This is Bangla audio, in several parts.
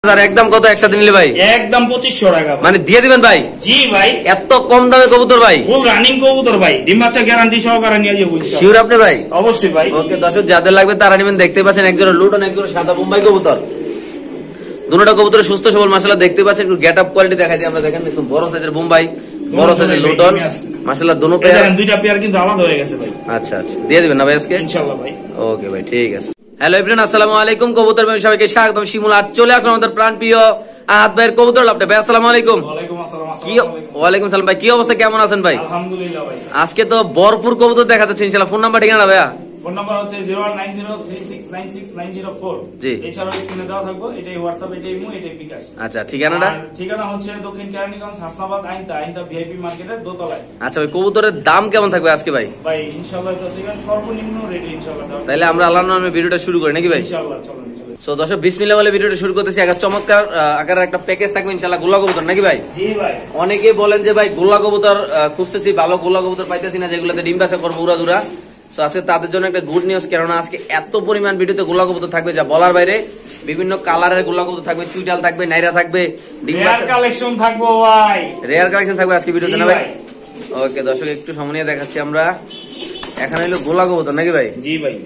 একদম কত একসাথে নিলে ভাই? একদম 2500 টাকা মানে দিয়ে দিবেন ভাই? জি ভাই। এত কম দামে কবুতর ভাই? ফুল রানিং কবুতর ভাই, ডিম বাচ্চা গ্যারান্টি সহকারে নিয়ে যাবো। শিওর আপনি ভাই? অবশ্যই ভাই। ওকে দর্শক, যাদের লাগবে তারা নেবেন। দেখতে পাচ্ছেন একজোড়া লুটন, একজোড়া সাদা বোম্বাই কবুতর। দুটোটা কবুতর সুস্থ সবল মাশাআল্লাহ। দেখতে পাচ্ছেন একটু গেট আপ কোয়ালিটি দেখাই দিই আমরা। দেখেন একটু বড় সাইজের বোম্বাই, বড় সাইজের লুটন মাশাআল্লাহ। দুটো পেয়ার, দুইটা পেয়ার কিন্তু আলাদা হয়ে গেছে ভাই। আচ্ছা আচ্ছা, দিয়ে দিবেন না ভাই আজকে? ইনশাআল্লাহ ভাই। ওকে ভাই, ঠিক আছে। হ্যালো এভরিওয়ান, আসসালামু আলাইকুম। কবুতর প্রেমী সবাইকে স্বাগতম। শিমুল আর চলে আসলাম আমাদের প্রাণ প্রিয় আহাদ ভাইয়ের কবুতর লাভটা। ভাই আসসালামু আলাইকুম। ওয়ালাইকুম আসসালাম। ওয়ালাইকুম আসসালাম ভাই, কি অবস্থা, কেমন আছেন ভাই? আলহামদুলিল্লাহ ভাই। আজকে তো ভরপুর কবুতর দেখা যাচ্ছে ইনশাআল্লাহ। ফোন নাম্বার ঠিকানা ভাইয়া? ফোন নাম্বার হচ্ছে 019036969904। জি। এছাড়াও স্ক্রিনে দেওয়া থাকবে, এটাই হোয়াটসঅ্যাপ, এটাই ইমো, এটাই বিকাশ। আচ্ছা, ঠিকানাটা? ঠিকানা হচ্ছে দক্ষিণ কেরানীগঞ্জ, হাসনাবাদ, আইনতা ভিআইপি মার্কেটের দোতলায়। আচ্ছা ভাই, কবুতরের দাম কেমন থাকবে আজকে ভাই? ভাই ইনশাআল্লাহ তো সর্বনিম্ন রেটে ইনশাআল্লাহ। তাহলে আমরা আল্লাহর নামে ভিডিওটা শুরু করি নাকি ভাই? ইনশাআল্লাহ চলুন। সো দর্শক, বিসমিল্লাহ বলে ভিডিওটা শুরু করতেছি। একটা চমৎকার আকারের একটা প্যাকেজ থাকবে ইনশাআল্লাহ। গোল্লা কবুতর নাকি ভাই? জি ভাই। অনেকেই বলেন যে ভাই গোল্লা কবুতর খুঁজতেছি, ভালো গোল্লা কবুতর পাইতেছি না যেগুলোতে ডিম বাচ্চা করবো উড়াদুরা। সো আজকে তাদের জন্য একটা গুড নিউজ, কেননা আজকে এত পরিমাণ ভিডিওতে গোল্লা কবুতর থাকবে যা বলার বাইরে। বিভিন্ন কালারের গোল্লা কবুতর থাকবে, চুইটাল থাকবে, নাইরা থাকবে, ডিম বাচ্চা কালেকশন থাকবে ভাই। রেয়ার কালেকশন থাকবে আজকে ভিডিওতে না ভাই? ওকে দর্শক, একটু সামনে দেখাচ্ছি আমরা। এখানে হলো গোল্লা কবুতর নাকি ভাই? জি ভাই।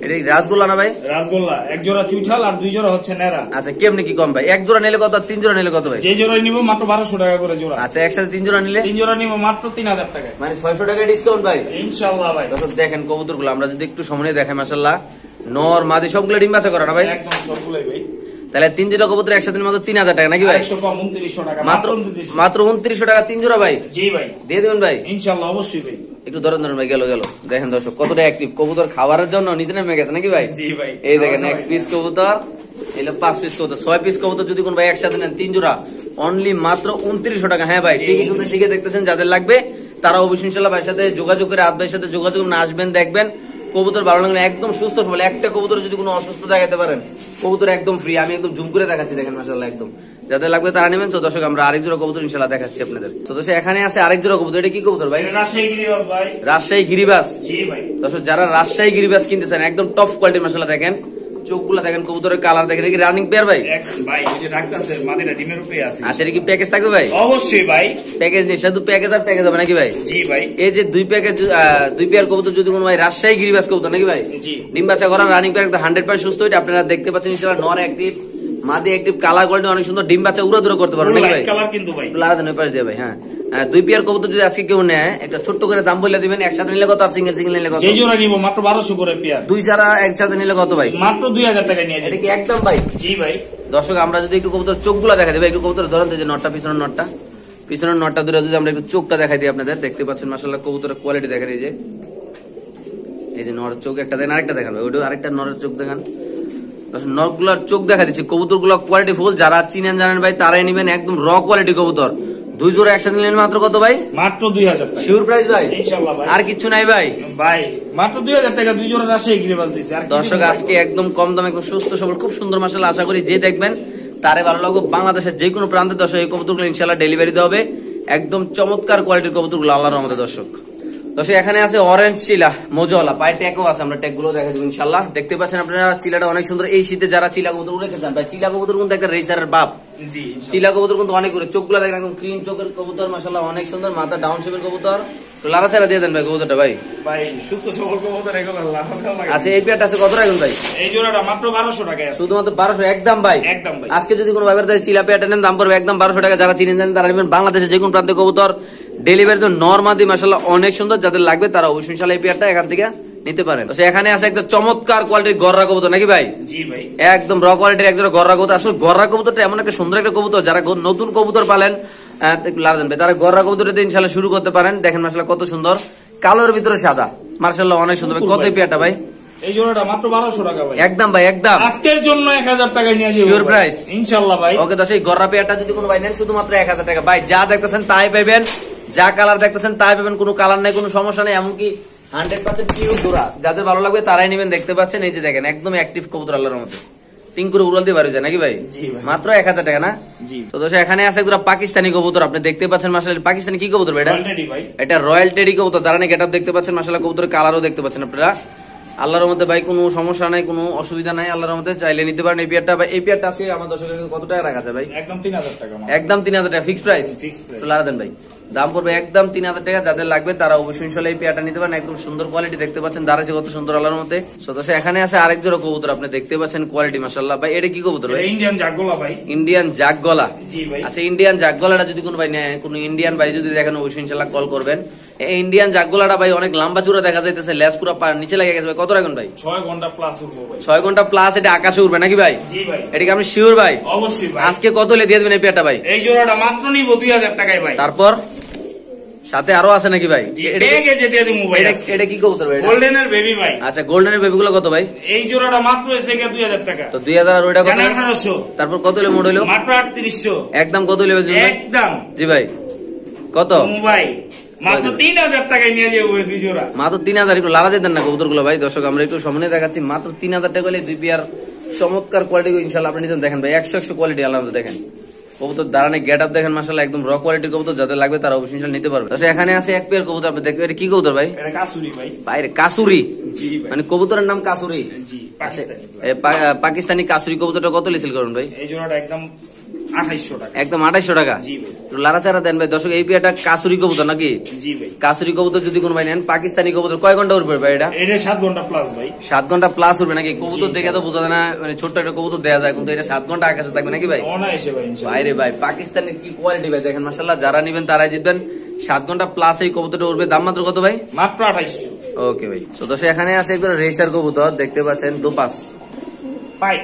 এটা রাসগোল্লা না ভাই? রাসগোল্লা, এক জোড়া চুইঠাল আর দুই জোড়া হচ্ছে নেরা। আচ্ছা, কেমনি কি কম ভাই? এক জোড়া নিলে কত আর তিন জোড়া নিলে কত ভাই? যে জোড়া নিব মাত্র 1200 টাকা করে জোড়া। আচ্ছা, একসাথে তিন জোড়া নিলে? তিন জোড়া নিব মাত্র 3000 টাকা, মানে 600 টাকা ডিসকাউন্ট ভাই ইনশাআল্লাহ ভাই। দর্শক দেখেন কবুতরগুলো আমরা যদি একটু সামনে দেখাই, মাশাআল্লাহ নর মাদি সবগুলো ডিম বাচ্চা করা না ভাই? একদম সবগুলাই ভাই। তাহলে তিন জোড়া কবুতর একসাথে মাত্র 3000 টাকা নাকি ভাই? 100 কম 2900 টাকা মাত্র 2900 টাকা তিন জোড়া ভাই? জি ভাই। দিয়ে দিবেন ভাই? ইনশাআল্লাহ অবশ্যই ভাই। একটু ধরেন ভাই। গেল দেখেন দর্শক কতটা অ্যাক্টিভ কবুতর, খাবারের জন্য নিচে নেমে গেছে নাকি ভাই? জি ভাই। এই দেখেন এক পিস কবুতর, এলো 5 পিস কবুতর, 6 পিস কবুতর যদি কোন ভাই একসাথে নেন তিন জোড়া অনলি মাত্র 2900 টাকা। হ্যাঁ ভাই, ঠিক আছে, শিখে দেখতেছেন। যাদের লাগবে তারা অবশ্যই ইনশাআল্লাহ ভাইয়ের সাথে যোগাযোগ করে, আদ ভাইয়ের সাথে যোগাযোগ করে আসবেন, দেখবেন কবুতর ভালো লাগলে একদম সুস্থ সবল। একটা কবুতর যদি কোনো অসুস্থ দেখাতে পারেন, কবুতর একদম ফ্রি। আমি একদম জুম করে দেখাচ্ছি, দেখেন মাশাআল্লাহ একদম। যাদের লাগবে তারা নেবেন। তো দর্শক, আমরা আরেক জোড়া কবুতর ইনশাআল্লাহ দেখাচ্ছি আপনাদের। তো দর্শক, এখানে আছে আরেক জোড়া কবুতর। এটা কি কবুতর ভাই? রাজশাহী গিরিবাজ ভাই। রাজশাহী গিরিবাজ? জি ভাই। দর্শক, যারা রাজশাহী গিরিবাজ কিনতে চান একদম টপ কোয়ালিটি মাশাআল্লাহ। দেখেন চোখগুলো দেখেন, কবুতরের কালার দেখেন। কি রানিং পেয়ার ভাই? ভাই এই যে রাখতাছে মাদিরা ডিমের উপরে আছে। আচ্ছা, এটা কি প্যাকেজ থাকবে ভাই? অবশ্যই ভাই। প্যাকেজ নেই, শুধু প্যাকেজ আর প্যাকেজ হবে নাকি ভাই? জি ভাই। এই যে দুই প্যাকেজ, দুই পেয়ার কবুতর যদি কোনো ভাই রাজশাহী গিরিবাজ কবুতর নাকি ভাই? জি। ডিম বাচ্চা করা রানিং পেয়ার 100% সুস্থ। এটা আপনারা দেখতে পাচ্ছেন ইনশাআল্লাহ। নর অ্যাক্টিভ, মাদি অ্যাক্টিভ, কালার কোয়ালিটি অনেক সুন্দর। ডিম বাচ্চা উড়াদুরা করতে পারবে নাকি ভাই? কালার কিন্তু ভাই লাগাতে নয় পারে দিয়ে ভাই। হ্যাঁ, দুই পেয়ার কবুতর যদি আজকে কেউ নেয়, একটা ছোট্ট করে দাম বলে দিবেন। একসাথে নিলে কত আর সিঙ্গেল নিলে কত? যে জোড়া নিব মাত্র 1200 করে পেয়ার। দুই যারা একসাথে নিলে কত ভাই? মাত্র 2000 টাকা নিয়ে যাবেন। এটা কি একদম ভাই? জি ভাই। দর্শক, আমরা যদি একটু কবুতর চোখগুলো দেখা দিই, একটু কবুতর ধরেন যে নটটা, পিছনের নটটা দূরে যদি আমরা একটু চোখটা দেখাই দিই আপনাদের, দেখতে পাচ্ছেন মাশাআল্লাহ কবুতরের কোয়ালিটি দেখেন। এই যে নরের চোখ একটা দেখেন, আরেকটা দেখান ওইটা, আরেকটা নরের চোখ দেখান। নরগুলার চোখ দেখা দিচ্ছি। কবুতর গুলো কোয়ালিটি ফুল, যারা চিনেন জানেন ভাই তারাই নিবেন। একদম র কোয়ালিটি কবুতর। দুই জোড়া একসাথে নিলেন মাত্র কত ভাই? মাত্র 2000 টাকা। শিওর প্রাইস ভাই? ইনশাআল্লাহ ভাই। আর কিছু নাই ভাই? ভাই মাত্র 2000 টাকা দুই জোড়া রাজশাহী গিরিবাজ দিয়েছে। আর দর্শক, আজকে একদম কম দামে একদম সুস্থ সবল খুব সুন্দর মাশাআল্লাহ। আশা করি যে দেখবেন তারে ভালো লাগবে। বাংলাদেশের যে কোনো প্রান্তে দর্শক এই কবুতরগুলো ইনশাআল্লাহ ডেলিভারি দেওয়া হবে। একদম চমৎকার কোয়ালিটির কবুতরগুলো আল্লাহর রহমতে। দর্শক এখানে আছে অরেঞ্জ চিলা মোজওয়ালা, পায়ে ট্যাগও আছে। আমরা ট্যাগ গুলো দেখা দেবো ইনশাআল্লাহ। দেখতে পাচ্ছেন আপনারা চিলাটা অনেক সুন্দর। এই শীতে যারা চিলা কবুতর উড়েতে চান ভাই, চিলা কবুতর কিন্তু একটা রেসারের বাপ। জি। চিলা কবুতর কিন্তু অনেক করে, চোখগুলো দেখেন একদম ক্রিম চোখের কবুতর মাশাআল্লাহ, অনেক সুন্দর। মাথা ডাউন শেপের কবুতর। লারা ছাড়া দিয়ে দেন ভাই কবুতরটা ভাই। ভাই সুস্থ সবল কবুতর এগুলো আল্লাহ লাগে। আচ্ছা, এই পেয়ারটা আছে কত রাখুন ভাই? এই জোড়াটা মাত্র 1200 টাকা আছে। শুধুমাত্র 1200 একদম ভাই? একদম ভাই। আজকে যদি কোনো ভাইবার চিলা পেয়ারটা নেন দাম পড়বে একদম 1200 টাকা। যারা চিনেন জানেন তারা নেবেন। বাংলাদেশের যে কোনো প্রান্তে কবুতর ডেলিভারি তো নরমাদি মাশাআল্লাহ অনেক সুন্দর। যাদের লাগবে তারা অবশ্যই ইনশাআল্লাহ এই পেয়ারটা এখান থেকে নিতে পারেন। তো এখানে আছে একটা চমৎকার কোয়ালিটির গররা কবুতর নাকি ভাই? জি ভাই। একদম র কোয়ালিটির একজন গররা কবুতর। আসলে গররা কবুতরটা এমন একটা সুন্দর একটা কবুতর, যারা নতুন কবুতর পালেন লাগাবেন তারা গররা কবুতরটা ইনশাআল্লাহ শুরু করতে পারেন। দেখেন মাশাআল্লাহ কত সুন্দর, কালোর ভিতরে সাদা মাশাআল্লাহ অনেক সুন্দর। কত এই পেয়ারটা ভাই? এই জোড়াটা মাত্র 1200 টাকা ভাই। একদম ভাই একদম। আজকের জন্য 1000 টাকা নিয়ে যাবেন। Sure price? ইনশাআল্লাহ ভাই। ওকে দর্শক, এই গররা পেয়ারটা যদি কোনো ভাই নেন শুধুমাত্র 1000 টাকা ভাই। যা দেখতেছেন তাই পাবেন, যা কালার দেখতেছেন তাই পাবেন। কোনো কালার নাই, কোনো সমস্যা নেই। এমনকি 100% পিওর জোড়া। যাদের ভালো লাগবে তারাই নেবেন। দেখতে পাচ্ছেন এই যে দেখেন একদম অ্যাক্টিভ কবুতর আল্লাহর মধ্যে। তিন করে উড়াল দিয়ে বাড়ি যায় নাকি ভাই? জি ভাই। মাত্র 1000 টাকা না? জি। তো দর্শক, এখানে আছে একটা পাকিস্তানি কবুতর। আপনি দেখতে পাচ্ছেন মাশাআল্লাহ। পাকিস্তানি কি কবুতর ভাই এটা? এটা রয়্যাল টেডি কবুতর। দাঁড়ানি গেটআপ দেখতে পাচ্ছেন মাশাআল্লাহ। কবুতরের কালারও দেখতে পাচ্ছেন আপনারা। আল্লাহর মধ্যে ভাই কোনো সমস্যা নাই, কোনো অসুবিধা নাই, আল্লাহর মধ্যে চাইলে নিতে পারেন এই পেয়ারটা। ভাই এই পেয়ারটা আছে আমার দর্শকের কত টাকা রাখা যায় ভাই? একদম 3000 টাকা। একদম 3000 টাকা ফিক্স প্রাইস। তো লারা দেন ভাই, দাম পড়বে একদম 3000 টাকা। যাদের লাগবে তারা অবশ্যই ইনশাআল্লাহ এই পেয়ারটা নিতে পারেন। একদম সুন্দর কোয়ালিটি, দেখতে পাচ্ছেন দাঁড়াচ্ছে কত সুন্দর আল্লাহর মধ্যে। সদস্য এখানে আছে আরেক জোড়া কবুতর, আপনি দেখতে পাচ্ছেন কোয়ালিটি মাশাআল্লাহ। ভাই এটা কি কবুতর ভাই? ইন্ডিয়ান জাগগলা ভাই। ইন্ডিয়ান জাগগলা। জি ভাই। আচ্ছা ইন্ডিয়ান জাগগলাটা যদি কোনো ভাই নেয়, কোনো ইন্ডিয়ান ভাই যদি দেখেন অবশ্যই ইনশাআল্লাহ কল করবেন। এই ইন্ডিয়ান জাগগলাটা ভাই অনেক লম্বা চূড়া দেখা যাইতেছে, লেজ পুরো নিচে লেগে গেছে ভাই। কত রাখুন ভাই? 6 ঘন্টা প্লাস উঠবো ভাই। 6 ঘন্টা প্লাস এটা আকাশে উঠবে নাকি ভাই? জি ভাই। এটা কি আপনি শিওর ভাই? অবশ্যই ভাই। আজকে কত হলে দিয়ে দিবেন এই পেয়ারটা ভাই? এই জোড়াটা মাত্র নিব 2000 টাকায় ভাই। তারপর সাথে আরো আছে নাকি ভাই? দিয়ে দিমু ভাই। এটা কি কবুতর ভাই? গোল্ডেনের বেবি ভাই। আচ্ছা গোল্ডেনের বেবি গুলো কত ভাই? এই জোড়াটা মাত্র এসে 2000 টাকা। তো 2000 আর ওইটা কত? 1800। তারপর কত হলে মোড হইলো? মাত্র 3800। একদম কত হলে বেচবেন ভাই? একদম। জি ভাই কত? ভাই মাত্র 3000 টাকায় নিয়ে যাবো এই দুই জোড়া। মাত্র 3000। একটু লারা দেন না কবুতর গুলো ভাই। দর্শক আমরা একটু সামনে দেখাচ্ছি, মাত্র 3000 টাকা হলে দুই পেয়ার চমৎকার কোয়ালিটি ইনশাআল্লাহ আপনি নিতেন। দেখেন ভাই 100 কোয়ালিটি আলাদা দেখেন। কবুতর দাঁড়ানে গেট আপ দেখেন মাশাআল্লাহ, একদম র কোয়ালিটির কবুতর। যাদের লাগবে তারা অবশ্যই ইনশাআল্লাহ নিতে পারবে। আচ্ছা এখানে আছে এক পেয়ার কবুতর, আপনি দেখবেন এটা কি কবুতর ভাই? এটা কাসুরি ভাই। বাইরে কাসুরি? জি ভাই। মানে কবুতরের নাম কাসুরি? জি পাকিস্তানি। পাকিস্তানি কাসুরি কবুতরটা কত লিসেল করুন ভাই? এই জোড়াটা একদম 2800 টাকা। একদম 2800 টাকা। জি ভাই। তো লারা চারা দেন ভাই। দর্শক এই পেয়ারটা কাসুরি কবুতর নাকি? জি ভাই। কাসুরি কবুতর যদি কোনো ভাই নেন, পাকিস্তানি কবুতর কয় ঘন্টা উঠবে ভাই এটা? এটা 7 ঘন্টা প্লাস ভাই। 7 ঘন্টা প্লাস উঠবে নাকি? কবুতর দেখে তো বোঝা যায় না, মানে ছোট্ট একটা কবুতর দেয়া যায়, কিন্তু এটা 7 ঘন্টা আকাশে থাকবে নাকি ভাই? অনায়াসে ভাই ইনশাআল্লাহ। বাইরে ভাই পাকিস্তানের কি কোয়ালিটি ভাই দেখেন মাশাআল্লাহ। যারা নেবেন তারাই জিতবেন। 7 ঘন্টা প্লাস এই কবুতরটা উঠবে। দাম মাত্র কত ভাই? মাত্র 2800। ওকে ভাই। তো দর্শক এখানে আছে একজন রেসার কবুতর, দেখতে পাচ্ছেন দুপাস, পাই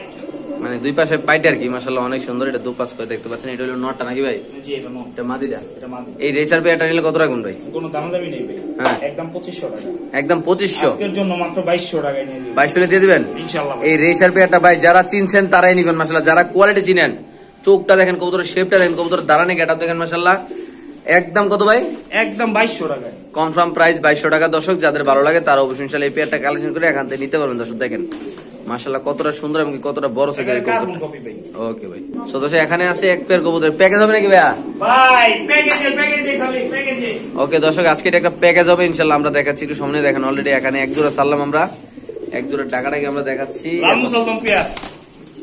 মানে দুই পাশে পাইটা আর কি মাশাআল্লাহ অনেক সুন্দর। এটা দুপাস করে দেখতে পাচ্ছেন। এটা হলো নটটা নাকি ভাই? জি এটা নো। এটা মাদিটা। এটা মাদি। এই রেসার পেয়ারটা নিলে কত রাখুন ভাই? কোনো দামাদামি নেই ভাই। হ্যাঁ একদম 2500 টাকা। একদম 2500। আজকের জন্য মাত্র 2200 টাকায় নিয়ে দিবেন। 2200 দিয়ে দিবেন ইনশাআল্লাহ। এই রেসার পেয়ারটা ভাই যারা চিনছেন তারাই নিবেন মাশাআল্লাহ। যারা কোয়ালিটি চিনেন, চোখটা দেখেন, কবুতরের শেপটা দেখেন, কবুতরের দাঁড়ানে গেটআপ দেখেন মাশাআল্লাহ। একদম কত ভাই? একদম 2200 টাকায়। কনফার্ম প্রাইস 2200 টাকা। দর্শক যাদের ভালো লাগে তারা অবশ্যই ইনশাআল্লাহ এই পেয়ারটা কালেকশন করে এখান থেকে নিতে পারবেন। দর্শক দেখেন মাশাআল্লাহ কতটা সুন্দর এবং কতটা বড় সাইজের কার্বন কবুতর। কপি ভাই। ওকে ভাই। সো দর্শক এখানে আছে এক পেয়ার কবুতর। প্যাকেজ হবে নাকি ভাইয়া? ভাই প্যাকেজে খালি প্যাকেজে। ওকে দর্শক আজকে এটা একটা প্যাকেজ হবে ইনশাআল্লাহ। আমরা দেখাচ্ছি একটু সামনে দেখেন। অলরেডি এখানে এক জোড়া সারলাম আমরা, এক জোড়া টাকাটাকে আমরা দেখাচ্ছি। লাল মুসালদম পেয়ার।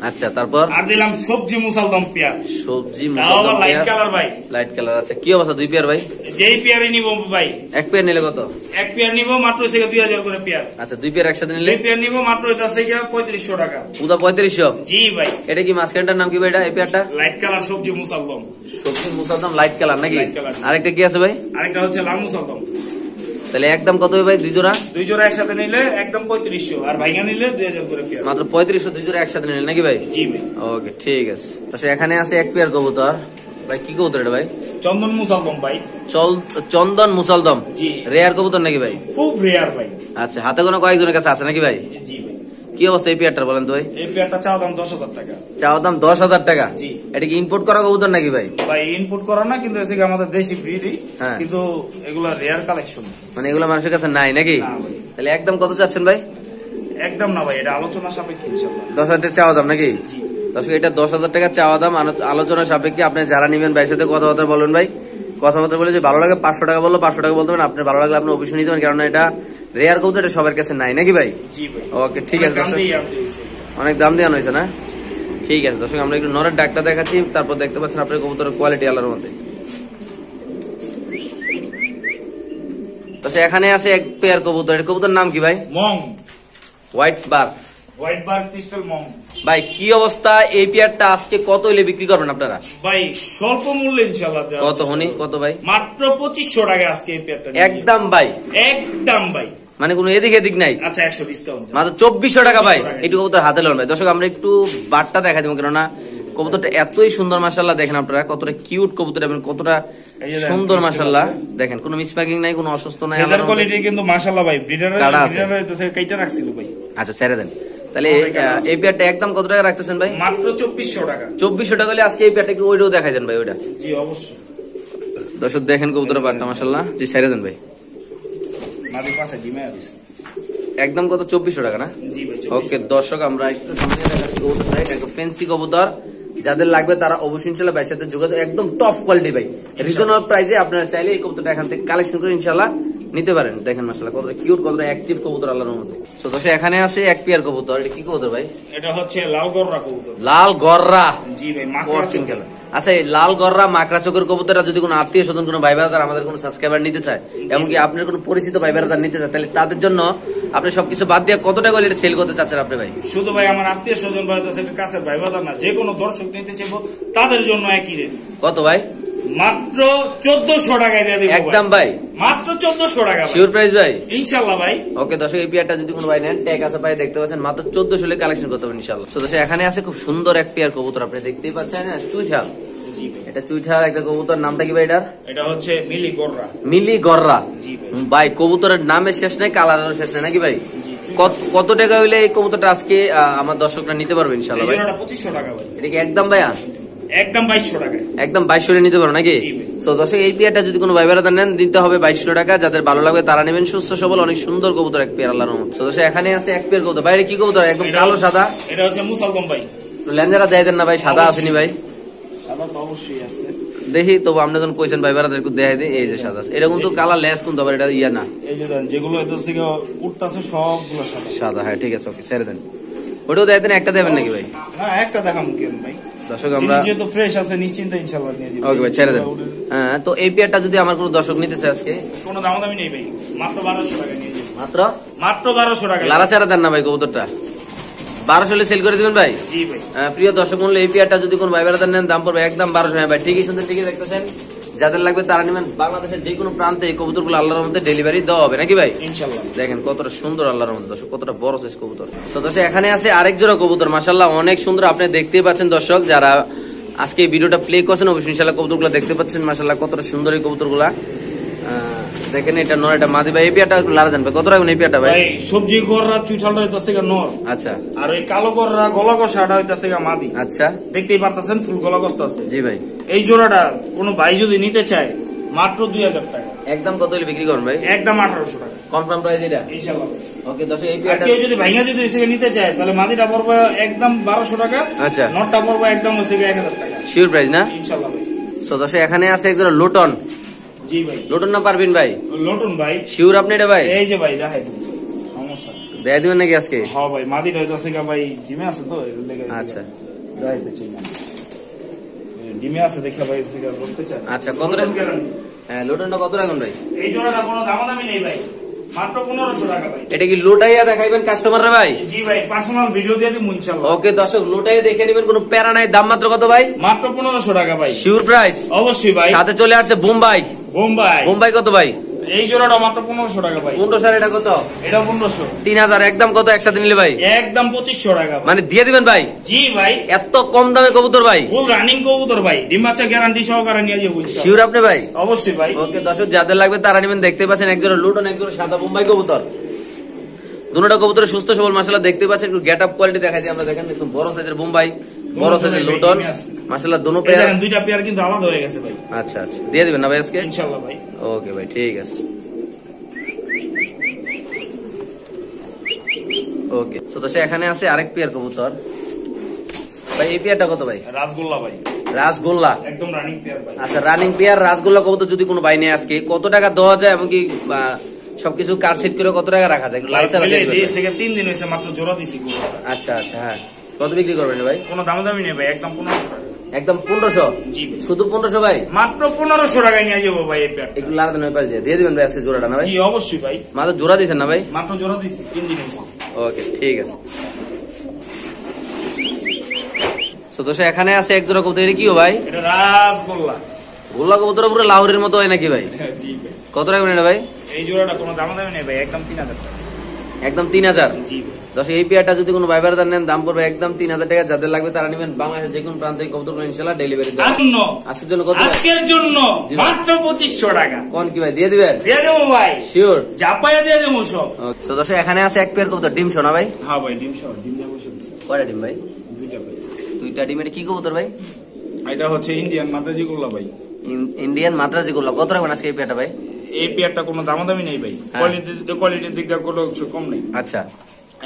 আচ্ছা তারপর আর দিলাম সবজি মুসালদম পেয়ার। সবজি মুসালদম লাইট কালার ভাই। Light colour. আচ্ছা কি অবস্থা দুই পেয়ার ভাই? যেই পেয়ারই নিব ভাই। এক পেয়ার নিলে কত? এক পেয়ার নিব মাত্র 2000 করে পেয়ার। আচ্ছা দুই পেয়ার একসাথে নিলে? দুই পেয়ার নিব মাত্র এটা থেকে 3500 টাকা। পুরো 3500? জি ভাই। এটা কি মাঝখানটার নাম কি ভাই? এটা এই পেয়ারটা লাইট কালার সবজি মুসালদম। সবজি মুসালদম লাইট কালার নাকি? Light colour. আরেকটা কি আছে ভাই? আরেকটা হচ্ছে লাল মুসালদম। তাহলে একদম কত হবে ভাই দুই জোড়া? দুই জোড়া একসাথে নিলে একদম 3500, আর ভাইঙ্গা নিলে 2000 করে পেয়ার। মাত্র 3500 দুই জোড়া একসাথে নিলে নাকি ভাই? জি ভাই। ওকে ঠিক আছে। আচ্ছা এখানে আছে এক পেয়ার কবুতর ভাই। কি কবুতর এটা ভাই? চন্দন মুসালদম ভাই। চন্দন মুসালদম। জি। রেয়ার কবুতর নাকি ভাই? খুব রেয়ার ভাই। আচ্ছা হাতে কোনো কয়েকজনের কাছে আছে নাকি ভাই? জি ভাই। কি অবস্থা এই পেয়ারটার বলেন তো ভাই? এই পেয়ারটা চাওয়া দাম 10000 টাকা। চাওয়া দাম 10000 টাকা? জি। এটা কি ইম্পোর্ট করা কবুতর নাকি ভাই? ভাই ইনপুট করা না, কিন্তু এসে আমাদের দেশি ব্রিডই। হ্যাঁ। কিন্তু এগুলা রেয়ার কালেকশন। মানে এগুলো মানুষের কাছে নাই নাকি? না ভাই। তাহলে একদম কত চাচ্ছেন ভাই? একদম না ভাই, এটা আলোচনা সাপেক্ষে ইনশাআল্লাহ। 10000 টাকা চাওয়া দাম নাকি? জি। দর্শক এটা 10000 টাকা চাওয়া দাম, আলোচনা সাপেক্ষে। আপনি যারা নিবেন ভাইয়ের সাথে কথাবার্তা বলবেন ভাই। কথাবার্তা বলে যে ভালো লাগে 500 টাকা বললো 500 টাকা বলতে পারেন। আপনার ভালো লাগলে আপনি অবশ্যই নিতে পারেন, কারণ এটা রেয়ার কবুতর, এটা সবার কাছে নাই নাকি ভাই? জি ভাই। ওকে ঠিক আছে দর্শক, অনেক দাম দেওয়া হয়েছে না? ঠিক আছে দর্শক আমরা একটু নরের ডাকটা দেখাচ্ছি, তারপর দেখতে পাচ্ছেন আপনার কবুতরের কোয়ালিটি আলার মধ্যে। দর্শক এখানে আছে এক পেয়ার কবুতর। এর কবুতর নাম কি ভাই? মং। হোয়াইট বার। হোয়াইট বার ক্রিস্টাল মং। ভাই কি অবস্থা এই পেয়ারটা আজকে কত হলে বিক্রি করবেন আপনারা? ভাই স্বল্প মূল্যে ইনশাআল্লাহ দেওয়া। কত হনি কত ভাই? মাত্র 2500 টাকা আজকে এই পেয়ারটা। একদম ভাই, একদম ভাই, মানে কোনো এদিক এদিক নাই। আচ্ছা 100 ডিসকাউন্ট মাত্র 2400 টাকা ভাই। একটু কবুতর হাতে লোন ভাই। দর্শক আমরা একটু বারটা দেখা দেবো, কেননা কবুতরটা এতই সুন্দর মাশাআল্লাহ। দেখেন আপনারা কতটা কিউট কবুতর এবং কতটা সুন্দর মাশাআল্লাহ। দেখেন কোনো মিসমার্কিং নাই, কোনো অসুস্থ নাই। ফেদার কোয়ালিটি কিন্তু মাশাআল্লাহ ভাই। ব্রিডার কাইটা রাখছিল ভাই। আচ্ছা ছেড়ে দেন। তাহলে এই পেয়ারটা একদম কত টাকা রাখতেছেন ভাই? মাত্র 2400 টাকা। 2400 টাকা হলে আজকে এই পেয়ারটা একটু ওইটাও দেখাই দেন ভাই। ওইটা জি অবশ্যই। দর্শক দেখেন কবুতরের বারটা মাশাআল্লাহ। জি ছেড়ে দেন ভাই। মাদি পাশে ডিমে আদিস একদম কত? 2400 টাকা না? জি ভাই। ওকে দর্শক আমরা একটু সামনে দেখাচ্ছি কবুতর। এটা ফ্যান্সি কবুতর, যাদের লাগবে তারা অবশ্যই ইনশাআল্লাহ ভাইয়ের সাথে যোগাযোগ। একদম টপ কোয়ালিটি ভাই, রিজনেবল প্রাইসে আপনারা চাইলে এই কবুতরটা এখান থেকে কালেকশন করে ইনশাআল্লাহ নিতে পারেন। দেখেন মাশাআল্লাহ কতটা কিউট, কতটা অ্যাক্টিভ কবুতর আল্লাহর রহমতে। তো দর্শক এখানে আছে এক পেয়ার কবুতর। এটা কি কবুতর ভাই? এটা হচ্ছে লাল গররা কবুতর। লাল গররা? জি ভাই, মাকড়া খেলা। আচ্ছা, এই লাল গররা মাকড়া চোখের কবুতরটা যদি কোনো আত্মীয় স্বজন, কোনো ভাই ব্রাদার, আমাদের কোনো সাবস্ক্রাইবার নিতে চায়, এমনকি আপনার কোনো পরিচিত ভাই ব্রাদার নিতে চায়, তাহলে তাদের জন্য আপনি সবকিছু বাদ দিয়ে কত টাকা এটা সেল করতে চাচ্ছেন আপনি ভাই? শুধু ভাই আমার আত্মীয় স্বজন ভাই তো সেটা কাছের ভাই ব্রাদার না, যে কোনো দর্শক নিতে চাইবো তাদের জন্য একই রেট। কত ভাই? মাত্র 1400 টাকায় দিয়ে দিব একদম ভাই, মাত্র 1400 টাকা। শিওর প্রাইস ভাই? ইনশাআল্লাহ ভাই। ওকে দর্শক, এই পেয়ারটা যদি কোনো ভাই নেন, ট্যাগ আছে ভাই দেখতে পাচ্ছেন, মাত্র 1400 কালেকশন করতে পারবেন ইনশাআল্লাহ। তো দর্শক এখানে আছে খুব সুন্দর এক পেয়ার কবুতর, আপনি দেখতেই পাচ্ছেন, চুইঠাল। জি ভাই, এটা চুইঠাল একটা কবুতর। নামটা কি ভাই এটার? এটা হচ্ছে মিলি গররা। মিলি গররা? জি ভাই। ভাই কবুতরের নামের শেষ নাই, কালারেরও শেষ নাই নাকি ভাই? জি। কত টাকা হইলে এই কবুতরটা আজকে আমার দর্শকরা নিতে পারবে ইনশাআল্লাহ ভাই? এটা 2500 টাকা ভাই। এটা কি একদম ভাইয়া? একদম 2200 টাকা। একদম 2200 নিতে পারো নাকি? তো দর্শক এই পেয়ারটা যদি কোনো ভাই ব্রাদার নেন, দিতে হবে 2200 টাকা। যাদের ভালো লাগবে তারা নেবেন। সুস্থ সবল অনেক সুন্দর কবুতর এক পেয়ার আল্লাহর রহমত। তো দর্শক এখানে আছে এক পেয়ার কবুতর। বাইরে কি কবুতর? একদম কালো সাদা? এটা হচ্ছে মুসালদম ভাই। লেঞ্জারা দেয় দেন না ভাই, সাদা আসেনি ভাই? সাদা তো অবশ্যই আছে। দেখি তবু আপনি যখন কইছেন ভাই ব্রাদার একটু দেখাই দিই। এই যে সাদা, এটা কিন্তু কালার লেস কিন্তু আবার এটা ইয়া না। এই যে দেন যেগুলো এত থেকে উঠতাছে সবগুলো সাদা। সাদা, হ্যাঁ ঠিক আছে, ওকে ছেড়ে দেন। ওটাও দেয় দেন, একটা দেবেন নাকি ভাই? না, একটা দেখাম কেন ভাই? দর্শক আমরা যেহেতু ফ্রেশ আছে নিশ্চিন্তে ইনশাআল্লাহ নিয়ে দিব। ওকে ভাই ছেড়ে দেন। হ্যাঁ, তো এই পেয়ারটা যদি আমার কোনো দর্শক নিতে চায় আজকে, কোনো দামাদামি নেই ভাই, মাত্র 1200 টাকা নিয়ে দিব। মাত্র 1200 টাকা। লারা চারা দেন না ভাই কবুতরটা? 1200 সেল করে দিবেন ভাই? জি ভাই। প্রিয় দর্শক মূল্য এই পেয়ারটা যদি কোনো ভাই ব্রাদার নেন, দাম পড়বে একদম 1200। হ্যাঁ ভাই, ঠিকই শুনতে, ঠিকই দেখতেছেন। যাদের লাগবে তারা নেবেন। বাংলাদেশের যে কোনো প্রান্তে এই কবুতরগুলো আল্লাহর মধ্যে ডেলিভারি দেওয়া হবে নাকি ভাই? ইনশাআল্লাহ। দেখেন কতটা সুন্দর আল্লাহর মধ্যে দর্শক, কতটা বড় সাইজ কবুতর। তো দর্শক এখানে আছে আরেক জোড়া কবুতর, মাশাআল্লাহ অনেক সুন্দর। আপনি দেখতেই পাচ্ছেন দর্শক, যারা আজকে এই ভিডিওটা প্লে করছেন অবশ্যই ইনশাআল্লাহ কবুতরগুলো দেখতে পাচ্ছেন। মাশাআল্লাহ কতটা সুন্দর এই কবুতরগুলা। দেখেন এটা নর, এটা মাদি ভাই। এই পেয়ারটা একটু লারা দেন ভাই, কত রাখবেন এই পেয়ারটা ভাই? সবজি গররা চুইঠালটা হইতাছে নর। আচ্ছা। আর ওই কালো গররা গলা কষাটা হইতাছে মাদি। আচ্ছা, দেখতেই পারতেছেন ফুল গলা কষ্ট আছে। জি ভাই। এই জোড়াটা কোনো ভাই যদি নিতে চায় মাত্র 2000 টাকা। একদম কত হলে বিক্রি করবেন ভাই? একদম 1800 টাকা কনফার্ম প্রাইস এটা ইনশাআল্লাহ। ওকে দর্শক এই আর পেয়ারটা কেউ যদি ভাইয়া যদি এসে নিতে চায় তাহলে মাদিটা পড়বে একদম 1200 টাকা। আচ্ছা। নটটা পড়বে একদম হচ্ছে 1000 টাকা শিওর প্রাইস না? ইনশাআল্লাহ ভাই। তো দর্শক এখানে আছে একজন লোটন। জি ভাই। লোটন না পারবেন ভাই? লোটন ভাই। শিওর আপনি এটা ভাই? এই যে ভাই দেখাই দিন, সমস্যা দেখাই দিবেন নাকি আজকে? হ্যাঁ ভাই, মাদিটা হইতাছে ভাই জিমে আছে তো এর লেগে। আচ্ছা, দেখাইতে চাই না, ডিমে আছে দেখা ভাই সেটা বলতে চাই। আচ্ছা কত রাখবেন? হ্যাঁ, লোটনটা কত রাখবেন ভাই? এই জোড়াটা কোনো দামাদামি নেই ভাই, মাত্র 1500 টাকা ভাই। এটা কি লোটাইয়া দেখাইবেন কাস্টমাররা ভাই? জি ভাই, পার্সোনাল ভিডিও দিয়ে দিই ইনশাআল্লাহ। ওকে দর্শক, লোটাইয়া দেখে নেবেন, কোনো প্যারা নাই। দাম মাত্র কত ভাই? মাত্র 1500 টাকা ভাই। Sure price? অবশ্যই ভাই। সাথে চলে আসছে বোম্বাই। বোম্বাই। বোম্বাই কত ভাই? এই জোড়াটা মাত্র 1500 টাকা ভাই। 1500। এটা কত? এটা 1500। 3000। একদম কত একসাথে নিলে ভাই? একদম 2500 টাকা ভাই। মানে দিয়ে দিবেন ভাই? জি ভাই। এত কম দামে কবুতর ভাই? ফুল রানিং কবুতর ভাই, ডিম বাচ্চা গ্যারান্টি সহকারে নিয়ে যাবো ইনশাআল্লাহ। শিওর আপনি ভাই? অবশ্যই ভাই। ওকে দর্শক, যাদের লাগবে তারা নেবেন। দেখতে পাচ্ছেন একজন লুটন, একজন সাদা বোম্বাই কবুতর। দুটোটা কবুতর সুস্থ সবল মাশাআল্লাহ। দেখতে পাচ্ছেন একটু গেট আপ কোয়ালিটি দেখাই দিই আমরা। দেখেন একদম বড় সাইজের বোম্বাই, বড় সাইজের লুটন মাশাআল্লাহ। দুটো পেয়ার, দুইটা পেয়ার কিন্তু আলাদা হয়ে গেছে ভাই। আচ্ছা আচ্ছা, দিয়ে দিবেন না ভাই আজকে? ইনশাআল্লাহ ভাই। ওকে ভাই, ঠিক আছে। ওকে, তো দর্শক এখানে আছে আরেক পেয়ার কবুতর ভাই। এই পেয়ারটা কত ভাই? রাসগোল্লা ভাই। রাসগোল্লা? একদম রানিং পেয়ার ভাই। আচ্ছা, রানিং পেয়ার রাসগোল্লা কবুতর যদি কোনো ভাই নেয় আজকে, কত টাকা দেওয়া যায় এবং কি সবকিছু কার সেট করে কত টাকা রাখা যায়? থেকে 3 দিন হয়েছে মাত্র জোড়া দিছি। আচ্ছা আচ্ছা, হ্যাঁ। কত বিক্রি করবেন ভাই? কোনো দামাদামি নেই ভাই, একদম 1500 টাকা। একদম 1500? জি ভাই। শুধু 1500 ভাই? মাত্র 1500 টাকায় নিয়ে যাবো ভাই এই পেয়ার। একটু লাড়া দেন ওই পাশে দিয়ে দিবেন ভাই আজকে জোড়াটা না ভাই? জি অবশ্যই ভাই। মাত্র জোড়া দিয়েছেন না ভাই? মাত্র জোড়া দিছি, 3 দিন হয়েছে। ওকে, ঠিক আছে। তো দর্শক এখানে আছে এক জোড়া কবুতর। এটা কি ভাই? এটা রাসগোল্লা। গোল্লা কবুতর পুরো লাউরের মতো হয় নাকি ভাই? জি ভাই। কত রাখবেন এটা ভাই? এই জোড়াটা কোনো দামাদামি নেই ভাই, একদম 3000 টাকা। একদম 3000? জি ভাই। দর্শক এই পেয়ারটা যদি কোনো ভাই ব্রাদার নেন, দাম পড়বে একদম 3000 টাকা। যাদের লাগবে তারা নেবেন। বাংলাদেশের যে কোনো প্রান্তে কবুতরগুলো ইনশাআল্লাহ ডেলিভারি দেওয়া হবে। আজকের জন্য কত? আজকের জন্য মাত্র 2500 টাকা। কোন কি ভাই দিয়ে দিবেন? দিয়ে দেবো ভাই, শিওর? জাপায়া দিয়ে দেবো সব। তো দর্শক এখানে আছে এক পেয়ার কবুতর। ডিম শোনা ভাই? হ্যাঁ ভাই, ডিম সহ ডিম দিয়ে বসে দিছি। কয়টা ডিম ভাই? 2টা ভাই। 2টা ডিম। এটা কি কবুতর ভাই? এটা হচ্ছে ইন্ডিয়ান মাদ্রাজি গোল্লা ভাই। ইন্ডিয়ান মাদ্রাজি গোল্লা। কত রাখবেন আজকে এই পেয়ারটা ভাই? এই পেয়ারটা কোনো দামাদামি নেই ভাই, কোয়ালিটির দিক দিয়ে কোনো কম নেই। আচ্ছা,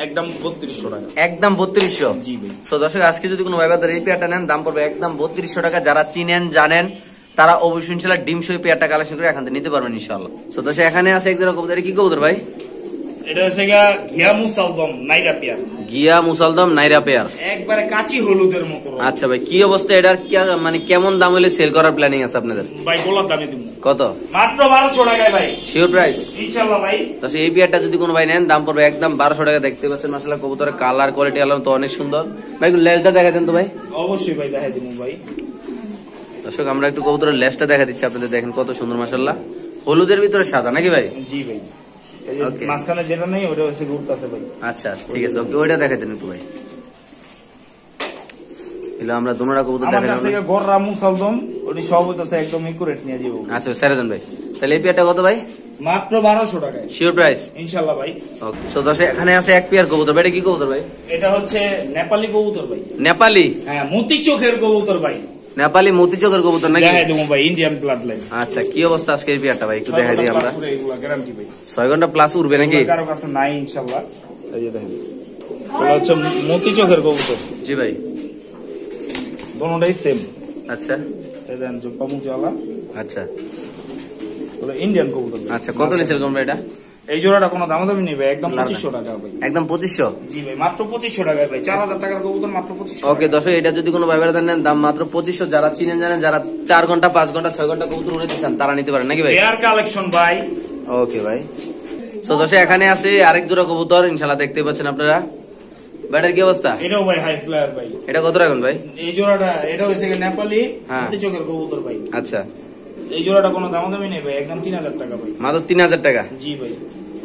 একদম 3200 টাকা। একদম 3200? জি ভাই। তো দর্শক আজকে যদি কোনো ভাই ব্রাদার এই পেয়ারটা নেন, দাম পড়বে একদম 3200 টাকা। যারা চিনেন জানেন তারা অবশ্যই ইনশাল্লাহ ডিম সই পেয়ারটা কালেকশন করে এখান থেকে নিতে পারবেন ইনশাল্লাহ। তো দর্শক এখানে আছে এক জোড়া কবুতর, এটা কি কবুতর ভাই? এটা হচ্ছে ঘিয়া মুসালদম নাইরা পেয়ার। গিয়া মুসালদম নাইরা পেয়ার, একবারে কাঁচি হলুদের মতো। আচ্ছা ভাই, কি অবস্থা এটার? মানে কেমন দাম হলে সেল করার প্ল্যানিং আছে আপনাদের? ভাই গোলার দামে দিব। কত? মাত্র 1200 টাকায় ভাই। শিওর প্রাইস ইনশাআল্লাহ ভাই। তো এই পেয়ারটা যদি কোনো ভাই নেন দাম পড়বে একদম 1200 টাকা। দেখতে পাচ্ছেন মাশাআল্লাহ কবুতরের কালার কোয়ালিটি আলাদা তো অনেক সুন্দর। ভাই লেজটা দেখা দেন তো ভাই। অবশ্যই ভাই দেখাই দিব ভাই। দর্শক আমরা একটু কবুতরের লেজটা দেখা দিচ্ছি আপনাদের, দেখেন কত সুন্দর মাশাআল্লাহ, হলুদের ভিতরে সাদা নাকি ভাই? জি ভাই। এই যে মাঝখানে যেটা নেই ওটা হচ্ছে ঘুরতাছে ভাই। আচ্ছা ঠিক আছে, ওকে ওইটা দেখাই দেন একটু ভাই। এলো আমরা দুনোরা কবুতর আমার কাছ দেখালাম। থেকে গররা মুসালদম ওটি সব হইতাছে একদম একুরেট নিয়ে যাবো। আচ্ছা ছেড়ে দেন ভাই। তাহলে এই পেয়ারটা কত ভাই? মাত্র 1200 টাকায়। শিওর প্রাইস ইনশাআল্লাহ ভাই। ওকে। সো দর্শক এখানে আছে এক পেয়ার কবুতর, এটা কি কবুতর ভাই? এটা হচ্ছে নেপালি কবুতর ভাই। নেপালি? হ্যাঁ, মতি চোখের কবুতর ভাই। নেপালি মতি চোখের কবুতর নাকি? দেখাই দেবো ভাই, ইন্ডিয়ান ব্লাড লাইন। আচ্ছা কি অবস্থা আজকে এই পেয়ারটা ভাই একটু দেখাই দিই আমরা। এগুলা গ্যারান্টি ভাই। 6 ঘন্টা প্লাস উড়বে নাকি? কারো কাছে নাই ইনশাআল্লাহ। এই যে দেখেন, এটা হচ্ছে মতি চোখের কবুতর। জি ভাই। দুটোটাই সেম। আচ্ছা এই দেন জোপা মুচালা। আচ্ছা ওটা ইন্ডিয়ান কবুতর। আচ্ছা কত লিসেল কোন ভাই এটা? এই জোড়াটা কোনো দামাদামি নেই ভাই, একদম 2500 টাকা ভাই। একদম 2500? জি ভাই, মাত্র 2500 টাকা ভাই। 4000 টাকার কবুতর মাত্র 2500। ওকে দর্শক এটা যদি কোনো ভাই বেড়াতে নেন দাম মাত্র 2500। যারা চিনেন জানেন, যারা 4 ঘন্টা 5 ঘন্টা 6 ঘন্টা কবুতর উড়াতে চান তারা নিতে পারেন নাকি ভাই? এয়ার কালেকশন ভাই। ওকে ভাই। সো দর্শক এখানে আছে আরেক জোড়া কবুতর ইনশাআল্লাহ দেখতে পাচ্ছেন আপনারা। ব্যাটার কি অবস্থা? এটাও ভাই হাই ফ্লায়ার ভাই। এটা কত রাখুন ভাই? এই জোড়াটা এটা হইছে কি নেপালি হ্যাঁ। মতি চোখের কবুতর ভাই। আচ্ছা এই জোড়াটা কোনো দামাদামি নেই ভাই, একদম 3000 টাকা ভাই। মাত্র 3000 টাকা? জি ভাই,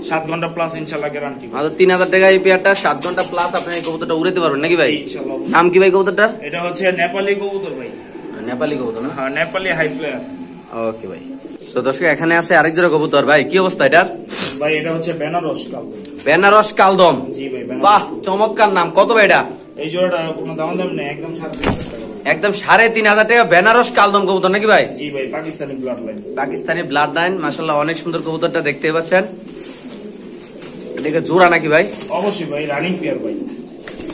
7 ঘন্টা প্লাস ইনশাআল্লাহ গ্যারান্টি। মাত্র 3000 টাকা এই পেয়ারটা 7 ঘন্টা প্লাস আপনি এই কবুতরটা উড়াতে পারবেন নাকি ভাই? ইনশাআল্লাহ। নাম কি ভাই কবুতরটা? এটা হচ্ছে নেপালি কবুতর ভাই। নেপালি কবুতর না? হ্যাঁ, নেপালি হাই ফ্লায়ার। ওকে ভাই। সো দর্শক এখানে আছে আরেক জোড়া কবুতর, ভাই কি অবস্থা এটার? ভাই এটা হচ্ছে বেনারস কালদম। বেনারস কালদম? জি ভাই। বাহ চমৎকার নাম। কত ভাই এটা? এই জোড়াটা কোনো দাম নেই, একদম 3500 টাকা ভাই। একদম 3500 টাকা বেনারস কালদম কবুতর নাকি ভাই? জি ভাই, Pakistani blood line. Pakistani blood line মাশাআল্লাহ অনেক সুন্দর কবুতরটা দেখতে পাচ্ছেন। এদিকে জোড়া নাকি ভাই? অবশ্যই ভাই, রানিং পেয়ার ভাই।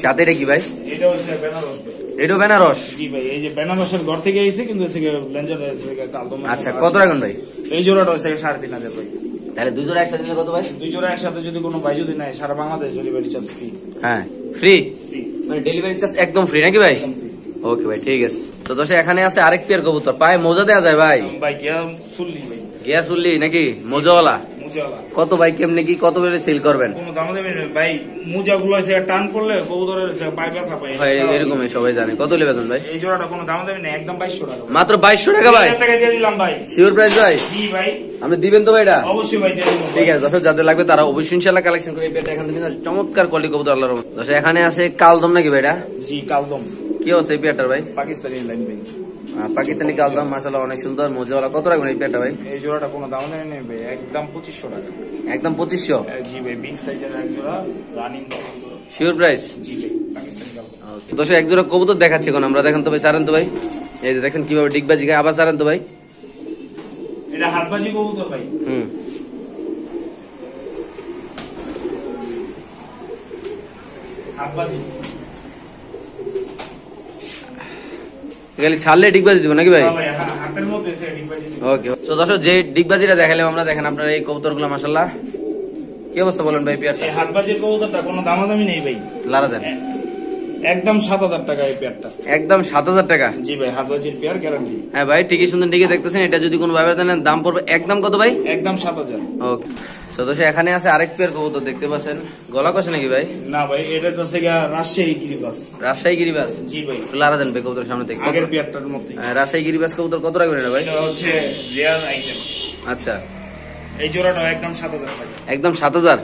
সাথে এটা কি ভাই? এটা হচ্ছে বেনারস ভাই। এটাও বেনারস? জি ভাই, এই যে বেনারসের ঘর থেকে এসে কিন্তু এসে লেঞ্জার এসে কালদম। আচ্ছা কত রাখুন ভাই? এই জোড়াটা হচ্ছে 3500 ভাই। তাহলে দুই জোড়া একসাথে নিলে কত ভাই? দুই জোড়া একসাথে যদি কোনো ভাই যদি নেয় সারা বাংলাদেশ ডেলিভারি চার্জ ফ্রি। হ্যাঁ ফ্রি? ফ্রি মানে ডেলিভারি চার্জ একদম ফ্রি নাকি ভাই? ওকে ভাই ঠিক আছে। তো দর্শক এখানে আছে আরেক পেয়ার কবুতর, পায়ে মোজা দেওয়া যায় ভাই? ভাই গিয়া সুল্লি ভাই। গিয়া চুল্লি নাকি মোজাওয়ালা? মুজাওয়ালা। কত ভাই কেমনে কি কত বেড়ে সেল করবেন? কোনো দাম দেবে না ভাই, মুজাগুলো এসে টান করলে কবুতরের পায়ে ব্যথা পায়। ভাই এরকমই সবাই জানে। কত নেবে ভাই? এই জোড়াটা কোনো দাম দেবে না, একদম 2200 টাকা। মাত্র 2200 টাকা ভাই? 1000 টাকা দিয়ে দিলাম ভাই। শিওর প্রাইস ভাই? জি ভাই। আপনি দিবেন তো ভাই এটা? অবশ্যই ভাই দিয়ে দিব। ঠিক আছে দর্শক যাদের লাগবে তারা অবশ্যই ইনশাআল্লাহ কালেকশন করে এই পেয়ারটা এখান থেকে নিন। চমৎকার কোয়ালিটি কবুতর আল্লাহর রহমতে। দর্শক এখানে আছে কালদম নাকি ভাই এটা? জি কালদম। কি অবস্থা এই পেয়ারটার ভাই? পাকিস্তানি লাইন ভাই। পাকিস্তানি কালদম মাশাআল্লাহ অনেক সুন্দর মোজাওয়ালা। কত রাখবেন এই পেয়ারটা ভাই? এই জোড়াটা কোনো দাম দেবে না ভাই, একদম 2500 টাকা। একদম 2500? জি ভাই, বিগ সাইজের এক জোড়া রানিং। Sure price? জি ভাই, পাকিস্তানি কালদম। দর্শক এক জোড়া কবুতর দেখাচ্ছি এখন আমরা, দেখেন তো ভাই, ছাড়েন তো ভাই। এই যে দেখেন কিভাবে ডিগবাজি খায়, আবার ছাড়েন তো ভাই। এটা হাতবাজি কবুতর ভাই। হাতবাজি খালি ছাড়লে ডিগবাজি দিব নাকি ভাই? ভাই, হাতের মধ্যে এসে ডিগবাজি দিব। ওকে। তো দর্শক যে ডিগবাজিটা দেখালাম আমরা, দেখেন আপনারা এই কবুতরগুলো মাশাআল্লাহ কি অবস্থা বলেন ভাই পেয়ারটা? এই হাতবাজির কবুতরটা কোনো দামাদামি নেই ভাই। লারা দেন। একদম 7000 টাকা এই পেয়ারটা। একদম 7000 টাকা? জি ভাই, হাতবাজির পেয়ার গ্যারান্টি। হ্যাঁ ভাই ঠিকই শুনতেন, ঠিকই দেখতেছেন। এটা যদি কোনো ভাইবার দেন দাম পড়বে একদম কত ভাই? একদম 7000। ওকে। তো দর্শক এখানে আছে আরেক পেয়ার কবুতর দেখতে পাচ্ছেন, গলা কষে নাকি ভাই? না ভাই, এটা তো হচ্ছে রাজশাহী গিরিবাস। রাজশাহী গিরিবাস? জি ভাই। লারা দেন ভাই কবুতর সামনে থেকে। আগের পেয়ারটার মতোই। রাজশাহী গিরিবাস কবুতর কত রাখবেন এটা ভাই? এটা হচ্ছে রিয়ার আইটেম। আচ্ছা এই জোড়াটাও একদম 7000 টাকা। একদম 7000?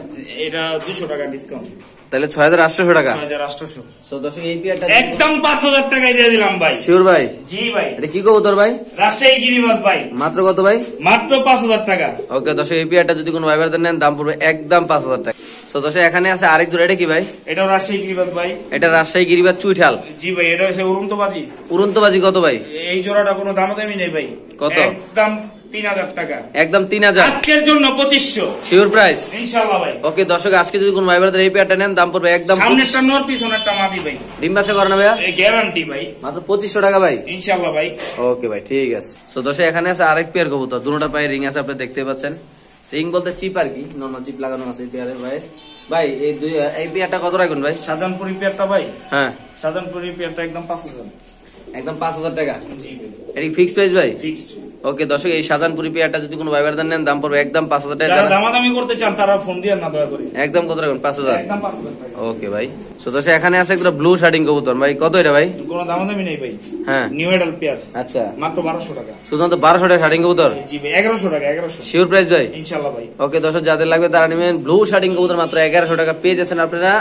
এটা 200 টাকা ডিসকাউন্ট। তাহলে 6800 টাকা? 6800। তো দর্শক এই পেয়ারটা একদম 5000 টাকায় দিয়ে দিলাম ভাই। শিওর ভাই? জি ভাই। এটা কি কবুতর ভাই? রাজশাহী গিরিবাস ভাই। মাত্র কত ভাই? মাত্র 5000 টাকা। ওকে দর্শক এই পেয়ারটা যদি কোনো ভাইবার দেন দাম পড়বে একদম 5000 টাকা। তো দর্শক এখানে আছে আরেক জোড়া, এটা কি ভাই? এটাও রাজশাহী গিরিবাস ভাই। এটা রাজশাহী গিরিবাস চুইঠাল? জি ভাই, এটা হচ্ছে উড়ন্তবাজি। উড়ন্তবাজি কত ভাই? এই জোড়াটা কোনো দামাদামি নেই ভাই। কত? একদম 3000 টাকা একদম 3000 আজকের জন্য 2500 শিওর প্রাইস ইনশাআল্লাহ ভাই। ওকে দর্শক, আজকে যদি কোন ভাই ব্রাদার এই পেয়ারটা নেন দাম পড়বে একদম সামনেরটা নর পিছনেরটা মাদি ভাই, ডিম বাচ্চা করে না ভাইয়া, এই গ্যারান্টি ভাই, মাত্র 2500 টাকা ভাই ইনশাআল্লাহ ভাই। ওকে ভাই ঠিক আছে। তো দর্শক এখানে আছে আরেক পেয়ার কবুতর, দুটোটার পায়ে রিং আছে, আপনি দেখতে পাচ্ছেন। রিং বলতে চিপ আর কি, নরমাল চিপ লাগানো আছে এই পেয়ারে ভাই। ভাই এই পেয়ারটা কত রাখবেন ভাই? শাহজাহানপুরি পেয়ারটা ভাই, হ্যাঁ শাহজাহানপুরি পেয়ারটা একদম 5000 একদম 5000 টাকা। জি ভাই, এটি ফিক্স প্রাইস ভাই? ফিক্সড। ওকে দর্শক, এই শাহজাহানপুরি পেয়ারটা যদি কোনো ভাই ব্রাদার নেন দাম পড়বে একদম 5000 টাকা। যারা দামাদামি করতে চান তারা ফোন দিয়ে না দয়া করে, একদম কত রাখবেন? 5000 একদম 5000 টাকা। ওকে ভাই। তো দর্শক এখানে আছে একটা ব্লু শার্টিং কবুতর ভাই, কত এটা ভাই? কোনো দামাদামি নেই ভাই, হ্যাঁ নিউ এডাল পেয়ার আচ্ছা, মাত্র 1200 টাকা। শুধুমাত্র 1200 টাকা শার্টিং কবুতর? জি ভাই, 1100 টাকা, 1100 শিওর প্রাইস ভাই? ইনশাআল্লাহ ভাই। ওকে দর্শক, যাদের লাগবে তারা নেবেন। ব্লু শার্টিং কবুতর মাত্র 1100 টাকা পেয়ে যাচ্ছেন আপনারা,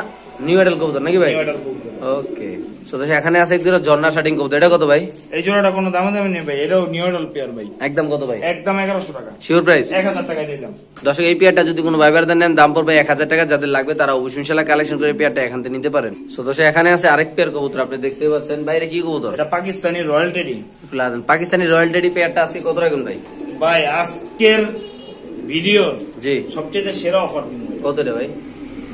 নিউ এডাল কবুতর নাকি ভাই? নিউ এডাল কবুতর। ওকে। তো দর্শক এখানে আছে এক জোড়া ঝর্ণা শার্টিং কবুতর, এটা কত ভাই? এই জোড়াটা কোনো দামাদামি নেই ভাই, এটাও নিউ এডাল পেয়ার ভাই, একদম কত ভাই? একদম 1100 টাকা। Sure price? 1000 টাকা দিলাম। দর্শক এই পেয়ারটা যদি কোনো ভাই ব্রাদার নেন দাম পড়বে 1000 টাকা। যাদের লাগবে তারা অবশ্যই ইনশাআল্লাহ কালেকশন করে পেয়ারটা এখান থেকে নিতে পারেন। তো দর্শক এখানে আছে আরেক পেয়ার কবুতর, আপনি দেখতে পাচ্ছেন। বাইরে কি কবুতর? এটা Pakistani royal teddy. Pakistani royal teddy পেয়ারটা আছে, কত রাখবেন ভাই? ভাই আজকের ভিডিও জি সবচেয়ে সেরা অফার দিব, কত রে ভাই?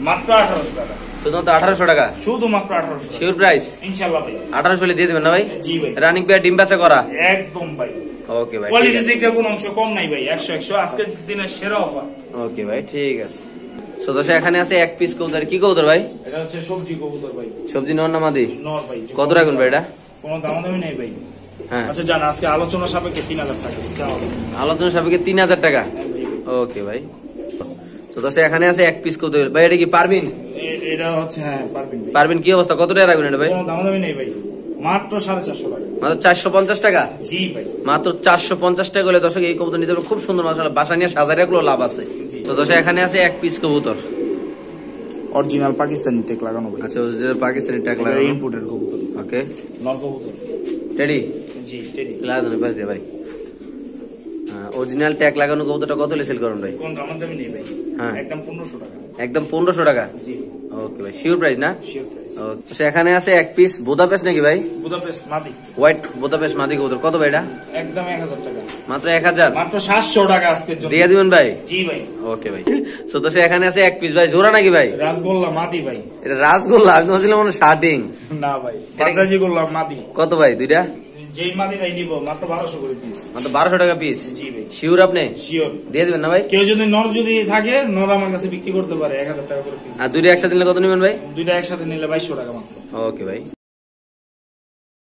মাত্র 1800 টাকা, শুধুমাত্র 1800 টাকা? শুধুমাত্র 1800 টাকা। Sure price? ইনশাআল্লাহ ভাই, 1800 হলে দিয়ে দেবেন না ভাই? জি ভাই, রানিং পেয়ার ডিম বাচ্চা করা একদম ভাই। ওকে ভাই ঠিক কোয়ালিটি আছে। দিকে কোনো অংশ কম নাই ভাই, 100 আজকের দিনের সেরা অফার। ওকে ভাই ঠিক আছে। তো দর্শক এখানে আছে এক পিস কবুতর, কি কবুতর ভাই? এটা হচ্ছে সবজি কবুতর ভাই, সবজি নর না মাদি? নর ভাই। কত রাখবেন ভাই এটা? কোনো দামাদামি নেই ভাই। হ্যাঁ আচ্ছা জান, আজকে আলোচনা সাপেক্ষে 3000 টাকা চাও। আলোচনা সাপেক্ষে 3000 টাকা। জি ভাই। ওকে ভাই। তো দর্শক এখানে আছে এক পিস কবুতর ভাই, এটা কি পারবিন? এটা হচ্ছে হ্যাঁ পারবেন ভাই। পারবিন কি অবস্থা, কত টাকা রাখবেন এটা ভাই? কোনো দামাদামি নেই ভাই, মাত্র 450 টাকা। মাত্র 450 টাকা? জি ভাই, মাত্র 450 টাকা হলে দর্শক এই কবুতর নিতে পারবেন। খুব সুন্দর মাশাআল্লাহ, বাসা নিয়ে সাজারে গুলো লাভ আছে। জি। তো দর্শক এখানে আছে এক পিস কবুতর, অরিজিনাল পাকিস্তানি টেক লাগানো ভাই। আচ্ছা ওই যে পাকিস্তানি ট্যাগ এটা লাগানো। ইম্পোর্টেড কবুতর, ওকে নর কবুতর। রেডি? জি টেডি। লাগানো পাশ দিয়ে ভাই। অরিজিনাল ট্যাগ লাগানো কবুতরটা কত হলে সেল করেন ভাই? কোন দামাদামি নেই ভাই, হ্যাঁ। একদম 1500 টাকা। একদম 1500 টাকা? জি ওকে ভাই, শিওর প্রাইস না? Sure price. ওকে। এখানে আছে এক পিস বুদাপেস্ট নাকি ভাই? বুদাপেস্ট মাদি, হোয়াইট বুদাপেস্ট মাদি কবুতর, কত ভাই এটা? একদম 1000 টাকা, মাত্র 1000? মাত্র 700 টাকা আজকের জন্য দিয়ে দিবেন ভাই? জি ভাই। ওকে ভাই। তো দর্শক এখানে আছে এক পিস ভাই, জোড়া নাকি ভাই? রাসগোল্লা মাদি ভাই। এটা রাসগোল্লা, আমি ভাবছিলাম মনে শার্টিং। না ভাই, বাগদাজি গোল্লা মাদি। কত ভাই দুইটা? যেই মাদিটাই নিব মাত্র 1200 করে পিস। মাত্র 1200 টাকা পিস? জি ভাই। শিওর আপনি? শিওর। দিয়ে দিবেন না ভাই? কেউ যদি নর যদি থাকে, নর আমার কাছে বিক্রি করতে পারে 1000 টাকা করে পিস। আর দুইটা একসাথে নিলে কত নেবেন ভাই? দুইটা একসাথে নিলে 2200 টাকা মাত্র। ওকে ভাই।